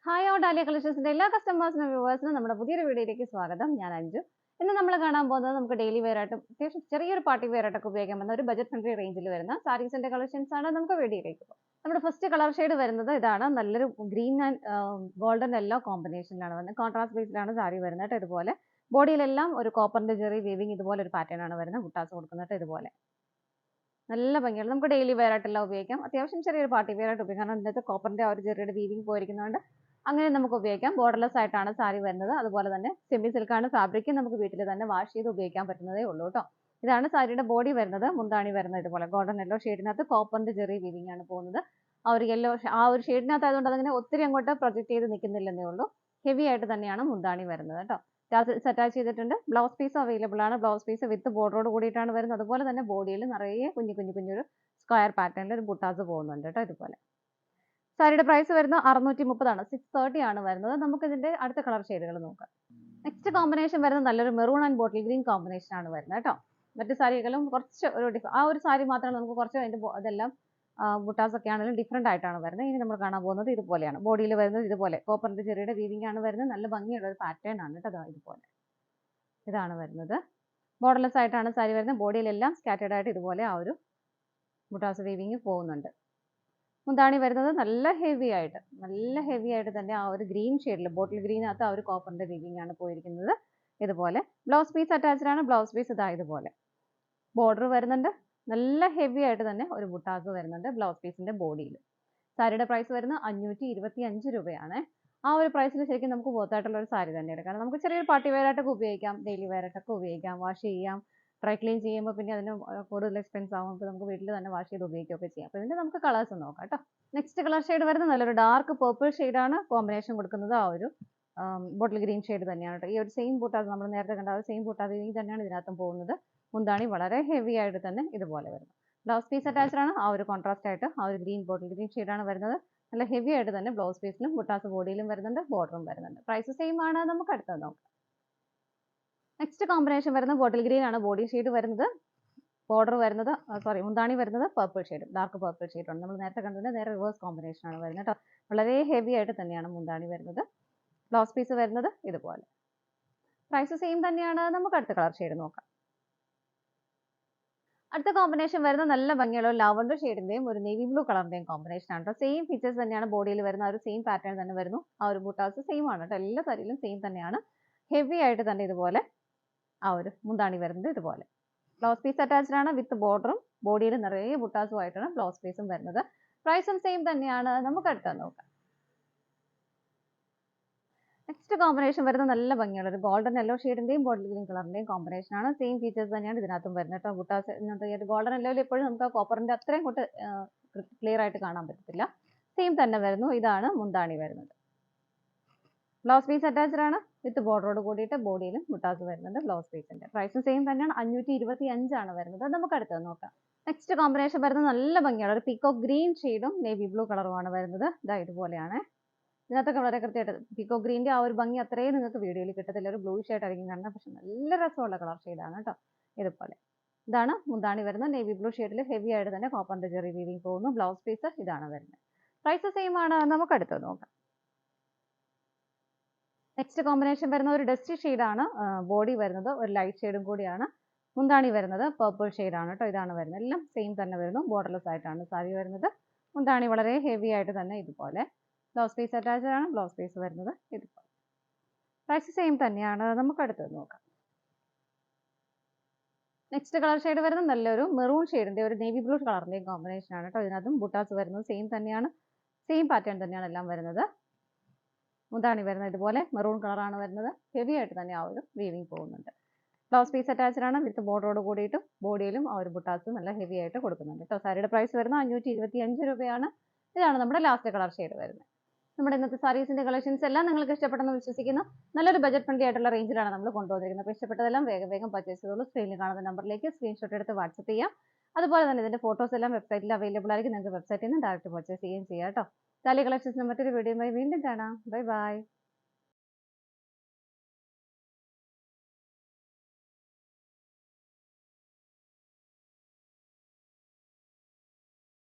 Hi all dahlia കളക്ഷൻസിന്റെ എല്ലാ കസ്റ്റമേഴ്സിനും വ്യൂവേഴ്സിനും നമ്മുടെ പുതിയൊരു വീഡിയോയിലേക്ക് സ്വാഗതം. ഞാൻ അഞ്ജു. ഇന്ന് നമ്മൾ കാണാൻ പോകുന്നത് നമുക്ക് ഡെയിലി വെയർ ആയിട്ടും അത്യാവശ്യം ചെറിയൊരു പാർട്ടി വെയർ ആയിട്ടൊക്കെ ഉപയോഗിക്കാൻ പറ്റുന്ന ഒരു ബജറ്റ് ഫ്രണ്ട്ലി റേഞ്ചിൽ വരുന്ന സാരീസിന്റെ കളക്ഷൻസ് ആണ്. നമുക്ക് വീഡിയോയിലേക്ക് പോകാം. നമ്മുടെ ഫസ്റ്റ് കളർ ഷെയ്ഡ് വരുന്നത് ഇതാണ്. നല്ലൊരു ഗ്രീൻ ആൻഡ് ഗോൾഡൻ യെല്ലോ കോമ്പിനേഷനിലാണ് വരുന്നത്. കോൺട്രാസ്റ്റ് ബേസിലാണ് സാരി വരുന്നത്. ഇതുപോലെ ബോഡിയിലെല്ലാം ഒരു കോപ്പറിന്റെ ജെറി വീവിങ് ഇതുപോലെ ഒരു പാറ്റേൺ ആണ് വരുന്നത്. ബുട്ടാസ് കൊടുക്കുന്നത് ഇതുപോലെ നല്ല ഭംഗിയാണ്. നമുക്ക് ഡെയിലി വെയർ ആയിട്ടെല്ലാം ഉപയോഗിക്കാം. അത്യാവശ്യം ചെറിയൊരു പാർട്ടി വെയർ ആയിട്ട് ഉപയോഗിക്കാം. കാരണം ഇന്നത്തെ കോപ്പറിന്റെ ആ ഒരു ജെറിയുടെ വീവിങ് പോയിരിക്കുന്നതുകൊണ്ട് അങ്ങനെ നമുക്ക് ഉപയോഗിക്കാം. ബോർഡർലെസ് ആയിട്ടാണ് സാരി വരുന്നത്. അതുപോലെ തന്നെ സെമി സിൽക്കാണ് ഫാബ്രിക്. നമുക്ക് വീട്ടിൽ തന്നെ വാഷ് ചെയ്ത് ഉപയോഗിക്കാൻ പറ്റുന്നതേ ഉള്ളൂ കേട്ടോ. ഇതാണ് സാരിയുടെ ബോഡി വരുന്നത്. മുന്താണി വരുന്നത് ഇതുപോലെ ഗോൾഡൻ യെല്ലോ ഷെയ്ഡിനകത്ത് കോപ്പറിന്റെ ജെറി വീവിങ് ആണ് പോകുന്നത്. ആ ഒരു ഷെയ്ഡിനകത്ത് ആയതുകൊണ്ട് അതങ്ങനെ ഒത്തിരി അങ്ങോട്ട് പ്രൊജക്ട് ചെയ്ത് നിൽക്കുന്നില്ലെന്നേ ഉള്ളൂ. ഹെവി ആയിട്ട് തന്നെയാണ് മുന്താണി വരുന്നത് കേട്ടോ. ടാസൽസ് അറ്റാച്ച് ചെയ്തിട്ടുണ്ട്. ബ്ലൗസ് പീസ് അവൈലബിൾ ആണ്. ബ്ലൗസ് പീസ് വിത്ത് ബോർഡറോട് കൂടിയിട്ടാണ് വരുന്നത്. അതുപോലെ തന്നെ ബോഡിയിൽ നിറയെ കുഞ്ഞൊരു സ്ക്വയർ പാറ്റേണിൽ ഒരു ബുട്ടാസ് പോകുന്നുണ്ട് കേട്ടോ. ഇതുപോലെ സാരിയുടെ പ്രൈസ് വരുന്നത് 630 ആണ്. 630 ആണ് വരുന്നത്. നമുക്ക് ഇതിന്റെ അടുത്ത കളർ ഷെയ്ഡുകൾ നോക്കാം. നെക്സ്റ്റ് കോമ്പിനേഷൻ വരുന്നത് നല്ലൊരു maroon and bottle green combination ആണ് വരുന്നത് കേട്ടോ. മറ്റു സാരികളും കുറച്ച് ആ ഒരു സാരി മാത്രമാണ് നമുക്ക് കുറച്ച് അതിന്റെ ഇതെല്ലാം ബുട്ടാസ് ഒക്കെ ആണെങ്കിലും ഡിഫറെന്റ് ആയിട്ടാണ് വരുന്നത്. ഇനി നമ്മൾ കാണാൻ പോകുന്നത് ഇതുപോലെയാണ്. ബോഡിയിൽ വരുന്നത് ഇതുപോലെ കോപ്പറിന്റെ ചെറിയുടെ വീവിംഗ് ആണ് വരുന്നത്. നല്ല ഭംഗിയുള്ള ഒരു പാറ്റേൺ ആണ് കേട്ടോ. ഇതുപോലെ ഇതാണ് വരുന്നത്. ബോർഡർലെസ് ആയിട്ടാണ് സാരി വരുന്നത്. ബോഡിയിലെല്ലാം സ്കാറ്റേർഡ് ആയിട്ട് ഇതുപോലെ ആ ഒരു ബുട്ടാസ് വീവിംഗ് പോകുന്നുണ്ട്. മുന്താണി വരുന്നത് നല്ല ഹെവി ആയിട്ട് തന്നെ ആ ഒരു ഗ്രീൻ ഷെയ്ഡിൽ ബോട്ടിൽ ഗ്രീനകത്ത് ആ ഒരു കോപ്പറിന്റെ വീവിംഗ് ആണ് പോയിരിക്കുന്നത്. ഇതുപോലെ ബ്ലൗസ് പീസ് അറ്റാച്ച്ഡ് ആണ്. ബ്ലൗസ് പീസ് ഇതാ ഇതുപോലെ ബോർഡർ വരുന്നുണ്ട്. നല്ല ഹെവി ആയിട്ട് തന്നെ ഒരു ബുട്ടാസ് വരുന്നുണ്ട് ബ്ലൗസ് പീസിന്റെ ബോഡിയിൽ. സാരിയുടെ പ്രൈസ് വരുന്നത് 525 രൂപയാണ്. ആ ഒരു പ്രൈസിൽ ശരിക്കും നമുക്ക് വർത്തായിട്ടുള്ള ഒരു സാരി തന്നെയാണ്. കാരണം നമുക്ക് ചെറിയൊരു പാർട്ടി വെയർ ആയിട്ടൊക്കെ ഉപയോഗിക്കാം, ഡെയിലി വെയർ ആയിട്ടൊക്കെ ഉപയോഗിക്കാം, വാഷ് ചെയ്യാം. ഡ്രൈ ക്ലീൻ ചെയ്യുമ്പോൾ പിന്നെ അതിന് കൂടുതൽ എക്സ്പെൻസ് ആവും. അപ്പോൾ നമുക്ക് വീട്ടിൽ തന്നെ വാഷ് ചെയ്ത് ഉപയോഗിക്കുകയൊക്കെ ചെയ്യാം. അപ്പോൾ ഇതിന്റെ നമുക്ക് കളേഴ്സ് നോക്കാം കേട്ടോ. നെക്സ്റ്റ് കളർ ഷെയ്ഡ് വരുന്നത് നല്ലൊരു ഡാർക്ക് പേർപ്പിൾ ഷെയ്ഡാണ്. കോമ്പിനേഷൻ കൊടുക്കുന്നത് ആ ഒരു ബോട്ടിൽ ഗ്രീൻ ഷെയ്ഡ് തന്നെയാണ് കേട്ടോ. ഈ ഒരു സെയിം ബൂട്ടാസ് നമ്മൾ നേരത്തെ കണ്ട ആ ഒരു സെയിം ബൂട്ടാസ് തന്നെയാണ് ഇതിനകത്തും പോകുന്നത്. മുന്താണി വളരെ ഹെവി ആയിട്ട് തന്നെ ഇതുപോലെ വരുന്നു. ബ്ലൗസ് പീസ് അറ്റാച്ച്ഡ് ആണ്. ആ ഒരു കോൺട്രാസ്റ്റ് ആയിട്ട് ആ ഒരു ബോട്ടിൽ ഗ്രീൻ ഷെയ്ഡാണ് വരുന്നത്. നല്ല ഹെവി ആയിട്ട് തന്നെ ബ്ലൗസ് പീസിലും ബുട്ടാസ് ബോഡിയിലും വരുന്നുണ്ട്. ബോർഡറും വരുന്നുണ്ട്. പ്രൈസ് സെയിം ആണ്. നമുക്ക് അടുത്തത് നോക്കാം. നെക്സ്റ്റ് കോമ്പിനേഷൻ വരുന്നത് ബോട്ടിൽ ഗ്രീൻ ആണ്. ബോഡി ഷെയ്ഡ് വരുന്നത് ബോർഡർ വരുന്നത് മുന്താണി വരുന്നത് പർപ്പിൾ ഷെയ്ഡ്, ഡാർക്ക് പർപ്പിൾ ഷെയ്ഡാണ്. നമ്മൾ നേരത്തെ കണ്ടതിന്റെ നേരെ റിവേഴ്സ് കോമ്പിനേഷൻ ആണ് വരുന്നത് കേട്ടോ. വളരെ ഹെവി ആയിട്ട് തന്നെയാണ് മുന്താണി വരുന്നത്. ബ്ലൗസ് പീസ് വരുന്നത് ഇതുപോലെ. പ്രൈസ് സെയിം തന്നെയാണ്. നമുക്ക് അടുത്ത കളർ ഷെയ്ഡ് നോക്കാം. അടുത്ത കോമ്പിനേഷൻ വരുന്നത് നല്ല ഭംഗിയുള്ള ലാവണ്ടർ ഷെയ്ഡിന്റെയും ഒരു നേവി ബ്ലൂ കളറിന്റെയും കോമ്പിനേഷൻ ആണ് കേട്ടോ. സെയിം ഫീച്ചേഴ്സ് തന്നെയാണ് ബോഡിയിൽ വരുന്ന ആ ഒരു സെയിം പാറ്റേൺ തന്നെ വരുന്നു. ആ ഒരു ബുട്ടാസ് സെയിം ആണ് കേട്ടോ. എല്ലാ സാരിയിലും സെയിം തന്നെയാണ്. ഹെവി ആയിട്ട് തന്നെ ഇതുപോലെ ആ ഒരു മുന്താണി വരുന്നത് ഇതുപോലെ. ബ്ലൗസ് പീസ് അറ്റാച്ച്ഡ് ആണ് വിത്ത് ബോർഡറും ബോഡിയിൽ നിറയെ ബുട്ടാസും ആയിട്ടാണ് ബ്ലൗസ് പീസും വരുന്നത്. പ്രൈസും സെയിം തന്നെയാണ്. നമുക്ക് അടുത്ത നോക്കാം. നെക്സ്റ്റ് കോമ്പിനേഷൻ വരുന്നത് നല്ല ഭംഗിയുള്ള ഒരു ഗോൾഡൻ യെല്ലോ ഷെയ്ഡിന്റെയും ബോട്ടിൽ ഗ്രീൻ കളറിന്റെയും കോമ്പിനേഷൻ ആണ്. സെയിം ഫീച്ചേഴ്സ് തന്നെയാണ് ഇതിനകത്തും വരുന്നത് കേട്ടോ. ബുട്ടാസ് ഗോൾഡൻ യെല്ലോയിൽ എപ്പോഴും നമുക്ക് ആ കോപ്പറിന്റെ അത്രയും കൊണ്ട് ക്ലിയർ ആയിട്ട് കാണാൻ പറ്റത്തില്ല. സെയിം തന്നെ വരുന്നു. ഇതാണ് മുന്താണി വരുന്നത്. ബ്ലൗസ് പീസ് അറ്റാച്ച്ഡ് ആണ് വിത്ത് ബോർഡറോട് കൂടിയിട്ട് ബോഡിയിലും ബുട്ടാസ് വരുന്നുണ്ട്. ബ്ലൗസ് പീസിന്റെ പ്രൈസ് സെയിം തന്നെയാണ്. 525 ആണ് വരുന്നത്. നമുക്ക് അടുത്തത് നോക്കാം. നെക്സ്റ്റ് കോമ്പിനേഷൻ വരുന്നത് നല്ല ഭംഗിയാണ്. ഒരു പീക്കോക്ക് ഗ്രീൻ ഷെയ്ഡും നേവി ബ്ലൂ കളറുമാണ് വരുന്നത്. ഇതാ ഇതുപോലെയാണ്. ഇതിനകത്തൊക്കെ വളരെ കൃത്യമായിട്ട് പീക്കോക്ക് ഗ്രീൻ്റെ ആ ഒരു ഭംഗി അത്രയും നിങ്ങൾക്ക് വീഡിയോയിൽ കിട്ടത്തില്ല. ഒരു ബ്ലൂ ഷെയ്ഡായിരിക്കും കാണുന്നത്. പക്ഷെ നല്ല രസമുള്ള കളർ ഷെയ്ഡാണ് കേട്ടോ. ഇതുപോലെ ഇതാണ് മുന്താണി വരുന്നത്. നേവി ബ്ലൂ ഷെയ്ഡിൽ ഹെവി ആയിട്ട് തന്നെ കോപ്പറിന്റെ ജെറി വീവിംഗ് പോകുന്നു. ബ്ലൗസ് പീസ് ഇതാണ് വരുന്നത്. പ്രൈസ് സെയിം ആണ്. നമുക്ക് അടുത്തത് നോക്കാം. നെക്സ്റ്റ് കോമ്പിനേഷൻ വരുന്ന ഒരു ഡസ്റ്റി ഷെയ്ഡാണ്. ബോഡി വരുന്നത് ഒരു ലൈറ്റ് ഷെയ്ഡും കൂടിയാണ്. മുന്താണി വരുന്നത് പർപ്പിൾ ഷെയ്ഡാണ് കേട്ടോ. ഇതാണ് വരുന്നത്. എല്ലാം സെയിം തന്നെ വരുന്നു. ബോർഡർലെസ് ആയിട്ടാണ് സാരി വരുന്നത്. മുന്താണി വളരെ ഹെവി ആയിട്ട് തന്നെ ഇതുപോലെ. ബ്ലൗസ് പീസ് അറ്റാച്ച്ഡ് ആണ്. ബ്ലൗസ് പീസ് വരുന്നത് ഇതുപോലെ. പ്രൈസ് സെയിം തന്നെയാണ്. നമുക്ക് അടുത്തത് നോക്കാം. നെക്സ്റ്റ് കളർ ഷെയ്ഡ് വരുന്നത് നല്ലൊരു മെറൂൺ ഷെയ്ഡിന്റെ ഒരു നേവി ബ്ലൂ കളറിന്റെയും കോമ്പിനേഷൻ ആണ് കേട്ടോ. ഇതിനകത്തും ബുട്ടാസ് വരുന്നത് സെയിം തന്നെയാണ്. സെയിം പാറ്റേൺ തന്നെയാണ് എല്ലാം വരുന്നത്. മുന്താണി വരുന്നത് ഇതുപോലെ മെറൂൺ കളറാണ് വരുന്നത്. ഹെവി ആയിട്ട് തന്നെ ആ ഒരു വീവിംഗ് പോകുന്നുണ്ട്. ബ്ലൗസ് പീസ് അറ്റാച്ച്ഡ് ആണ് വിത്ത് ബോർഡറോട് കൂടിയിട്ടും ബോഡിയിലും ആ ഒരു ബുട്ടാസ് നല്ല ഹെവി ആയിട്ട് കൊടുക്കുന്നുണ്ട് കേട്ടോ. സാരിയുടെ പ്രൈസ് വരുന്നത് 525 രൂപയാണ്. ഇതാണ് നമ്മുടെ ലാസ്റ്റ് കളർ ഷെയ്ഡ് വരുന്നത്. നമ്മുടെ ഇന്നത്തെ സാരീസിന്റെ കളക്ഷൻസ് എല്ലാം നിങ്ങൾക്ക് ഇഷ്ടപ്പെട്ടെന്ന് വിശ്വസിക്കുന്നു. നല്ലൊരു ബജറ്റ് ഫ്രണ്ട്ലി ആയിട്ടുള്ള റേഞ്ചിലാണ് നമ്മൾ കൊണ്ടുവന്നിരിക്കുന്നത്. അപ്പോൾ ഇഷ്ടപ്പെട്ടതെല്ലാം വേഗം പർച്ചേസ് ചെയ്തോളൂ. സ്ക്രീനിൽ കാണുന്ന നമ്പറിലേക്ക് സ്ക്രീൻഷോട്ട് എടുത്ത് വാട്സപ്പ് ചെയ്യാം. അതുപോലെ തന്നെ ഇതിന്റെ ഫോട്ടോസ് എല്ലാം വെബ്സൈറ്റിൽ അവൈലബിൾ ആയിരിക്കും. നിങ്ങൾക്ക് വെബ്സൈറ്റിൽ നിന്ന് ഡയറക്റ്റ് പർച്ചേസ് ചെയ്യുകയും ചെയ്യാം കേട്ടോ. ഡാലിയ കളക്ഷൻസിന്റെ മറ്റൊരു വീഡിയോയുമായി വീണ്ടും കാണാം. Bye bye.